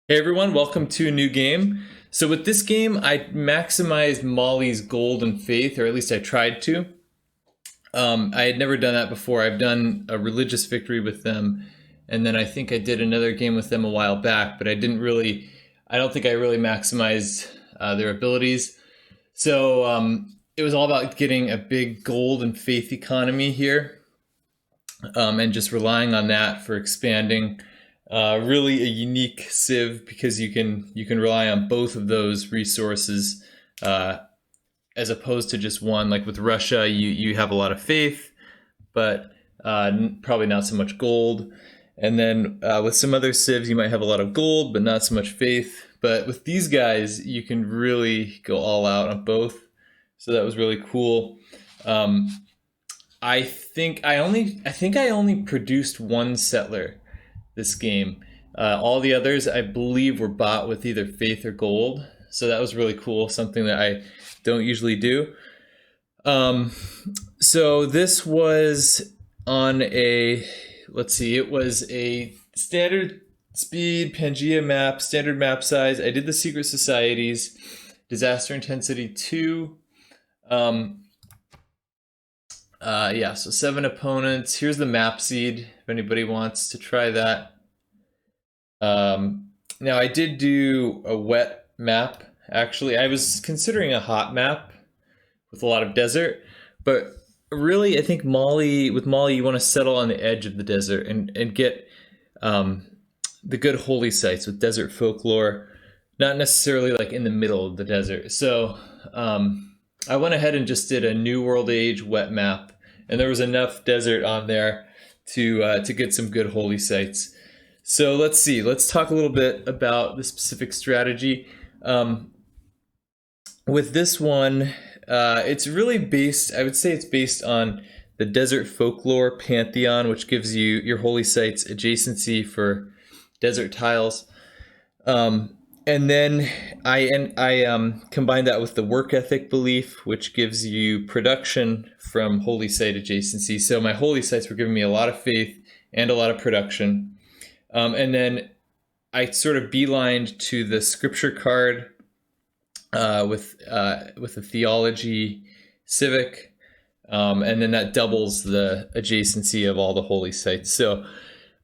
Hey everyone, welcome to a new game. So with this game, I maximized Molly's gold and faith, or at least I tried to. I had never done that before. I've done a religious victory with them, and then I think I did another game with them a while back, but I don't think I really maximized their abilities. So it was all about getting a big gold and faith economy here, and just relying on that for expanding. Really a unique civ because you can rely on both of those resources as opposed to just one. Like with Russia, you have a lot of faith, but probably not so much gold. And then with some other civs, you might have a lot of gold, but not so much faith. But with these guys, you can really go all out on both. So that was really cool. Um, I think I only produced one settler this game. All the others, I believe, were bought with either faith or gold. So that was really cool, something that I don't usually do. Um, so this was on a, let's see, it was a standard speed Pangaea map, standard map size. I did the secret societies, disaster intensity 2. Um, yeah, so 7 opponents. Here's the map seed if anybody wants to try that. Now I did do a wet map. Actually, I was considering a hot map with a lot of desert, but really, I think with Molly, you want to settle on the edge of the desert and get um, the good holy sites with desert folklore, not necessarily like in the middle of the desert. So I went ahead and just did a New World Age wet map, and there was enough desert on there to get some good holy sites. So let's see. Let's talk a little bit about the specific strategy. With this one, it's really based. I would say it's based on the Desert Folklore Pantheon, which gives you your holy sites adjacency for desert tiles. And then I combined that with the work ethic belief, which gives you production from holy site adjacency. So my holy sites were giving me a lot of faith and a lot of production. And then I sort of beelined to the scripture card with a theology civic, and then that doubles the adjacency of all the holy sites. So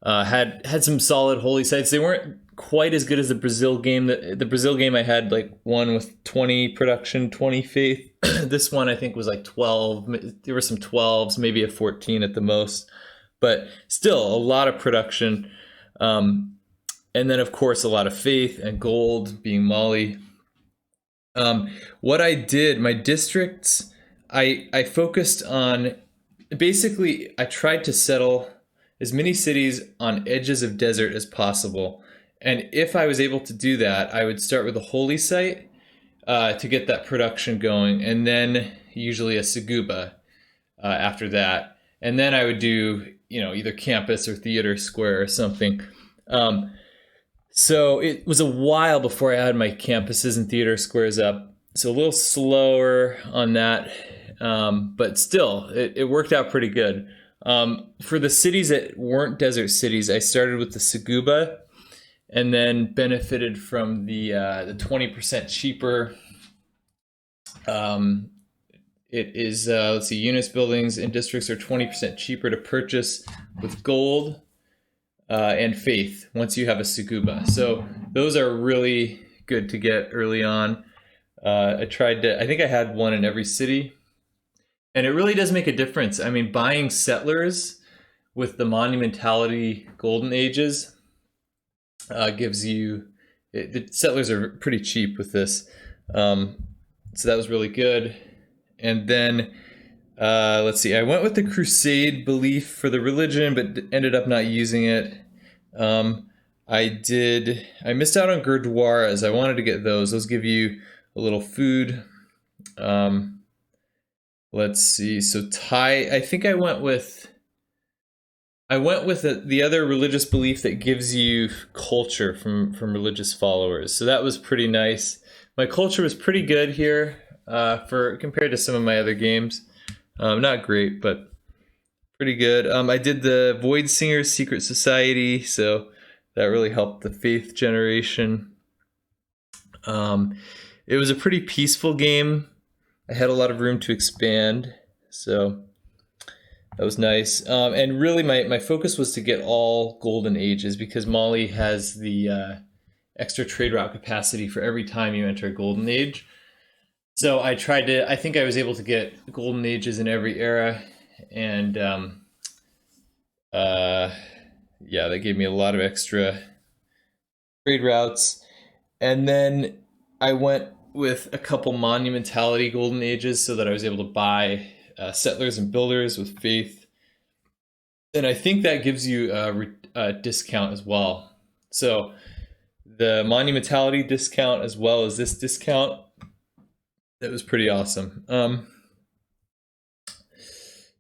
had some solid holy sites. They weren't quite as good as the Brazil game. The Brazil game, I had like one with 20 production, 20 faith. This one I think was like 12. There were some 12s, maybe a 14 at the most, but still a lot of production. And then of course a lot of faith and gold being Mali. What I did, my districts, I focused on, basically I tried to settle as many cities on edges of desert as possible. And if I was able to do that, I would start with a holy site to get that production going, and then usually a Seguba after that. And then I would do, either campus or theater square or something. So it was a while before I had my campuses and theater squares up. So a little slower on that, but still, it worked out pretty good. For the cities that weren't desert cities, I started with the Seguba, and then benefited from the 20% cheaper. It is, let's see, units, buildings, and districts are 20% cheaper to purchase with gold and faith once you have a Seguba. So those are really good to get early on. I think I had one in every city. And it really does make a difference. I mean, buying settlers with the monumentality golden ages gives you, the settlers are pretty cheap with this. So that was really good. And then, let's see, I went with the crusade belief for the religion, but ended up not using it. I missed out on Gurdwaras. I wanted to get those. Those give you a little food. Let's see. So Thai, I think I went with the other religious belief that gives you culture from religious followers. So that was pretty nice. My culture was pretty good here for compared to some of my other games. Not great, but pretty good. I did the Voidsingers Secret Society, so that really helped the faith generation. It was a pretty peaceful game. I had a lot of room to expand, so that was nice. And really, my focus was to get all golden ages because Mali has the extra trade route capacity for every time you enter a golden age. So I think I was able to get golden ages in every era, and yeah, that gave me a lot of extra trade routes. And then I went with a couple monumentality golden ages so that I was able to buy settlers and builders with faith. And I think that gives you a discount as well. So the monumentality discount as well as this discount, that was pretty awesome.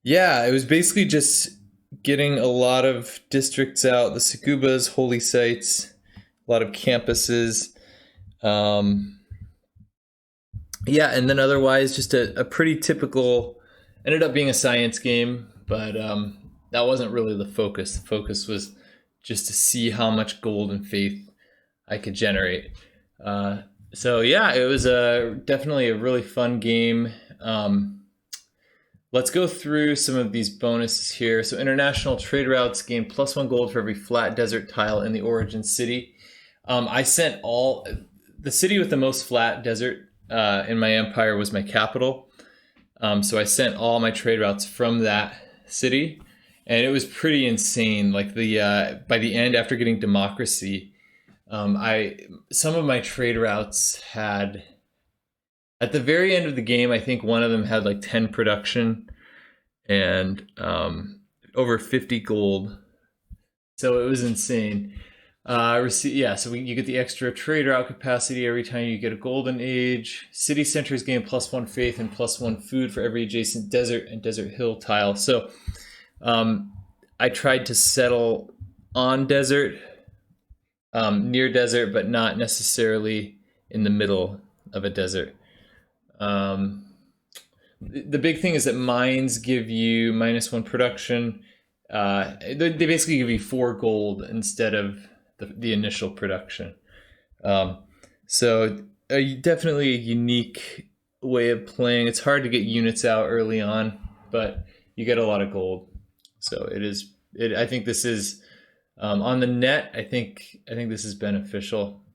Yeah, it was basically just getting a lot of districts out, the Sagubas, holy sites, a lot of campuses. Yeah, and then otherwise just a pretty typical, ended up being a science game, but that wasn't really the focus. The focus was just to see how much gold and faith I could generate. So yeah, it was definitely a really fun game. Let's go through some of these bonuses here. So international trade routes gain +1 gold for every flat desert tile in the origin city. I sent the city with the most flat desert in my empire was my capital. So I sent all my trade routes from that city, and it was pretty insane. Like by the end, after getting democracy, some of my trade routes had, at the very end of the game, I think one of them had like 10 production and over 50 gold. So it was insane. Yeah, so you get the extra trade route capacity every time you get a golden age. City centers gain +1 faith and +1 food for every adjacent desert and desert hill tile. So I tried to settle on desert, near desert, but not necessarily in the middle of a desert. The big thing is that mines give you -1 production. They basically give you 4 gold instead of the initial production. So definitely a unique way of playing. It's hard to get units out early on, but you get a lot of gold. So I think this is on the net. I think this is beneficial.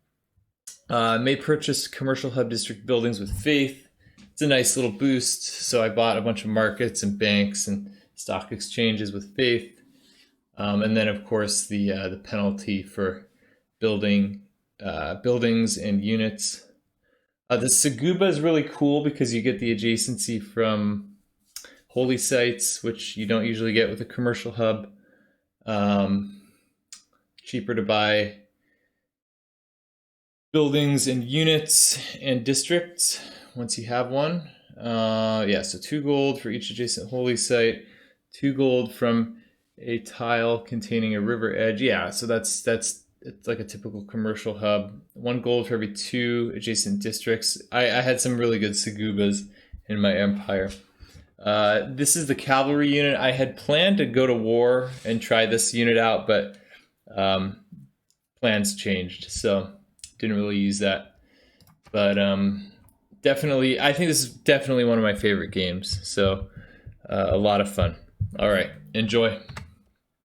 May purchase commercial hub district buildings with faith. It's a nice little boost. So I bought a bunch of markets and banks and stock exchanges with faith. And then, of course, the penalty for building buildings and units. The Saguba is really cool because you get the adjacency from holy sites, which you don't usually get with a commercial hub. Cheaper to buy buildings and units and districts once you have one. Yeah, so 2 gold for each adjacent holy site, 2 gold from a tile containing a river edge. Yeah, so it's like a typical commercial hub. 1 gold for every 2 adjacent districts. I had some really good Sagubas in my empire. This is the cavalry unit. I had planned to go to war and try this unit out, but plans changed, so didn't really use that. But definitely, I think this is definitely one of my favorite games. So a lot of fun. All right, enjoy.